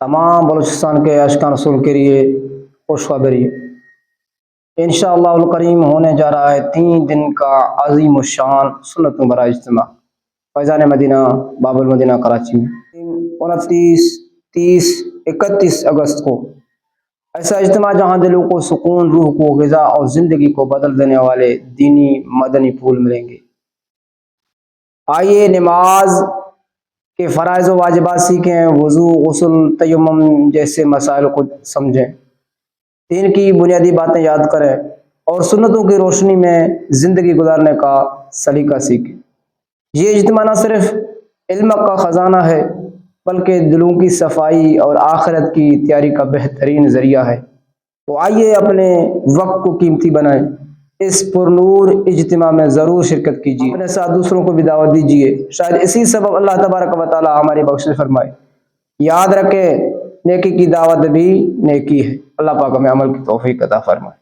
تمام بلوچستان کے عاشقان رسول کے لیے خوشخبری انشاءاللہ الکریم ہونے جا رہا ہے 3 دن کا عظیم الشان سنتوں برا اجتماع فیضان مدینہ باب المدینہ کراچی میں 29 30 31 اگست کو ایسا اجتماع جہاں دلوں کو سکون، روح کو غذا اور زندگی کو بدل دینے والے دینی مدنی پھول ملیں گے۔ آئیے نماز کے فرائض و واجبات سیکھیں، وضو، غسل، تیمم جیسے مسائل کو سمجھیں، دین کی بنیادی باتیں یاد کریں اور سنتوں کی روشنی میں زندگی گزارنے کا سلیقہ سیکھیں۔ یہ اجتماع نہ صرف علم کا خزانہ ہے بلکہ دلوں کی صفائی اور آخرت کی تیاری کا بہترین ذریعہ ہے۔ تو آئیے اپنے وقت کو قیمتی بنائیں، اس پرنور اجتماع میں ضرور شرکت کیجیے، اپنے ساتھ دوسروں کو بھی دعوت دیجیے، شاید اسی سبب اللہ تبارک و تعالی ہماری بخشش فرمائے۔ یاد رکھیں نیکی کی دعوت بھی نیکی ہے۔ اللہ پاک ہمیں عمل کی توفیق عطا فرمائے۔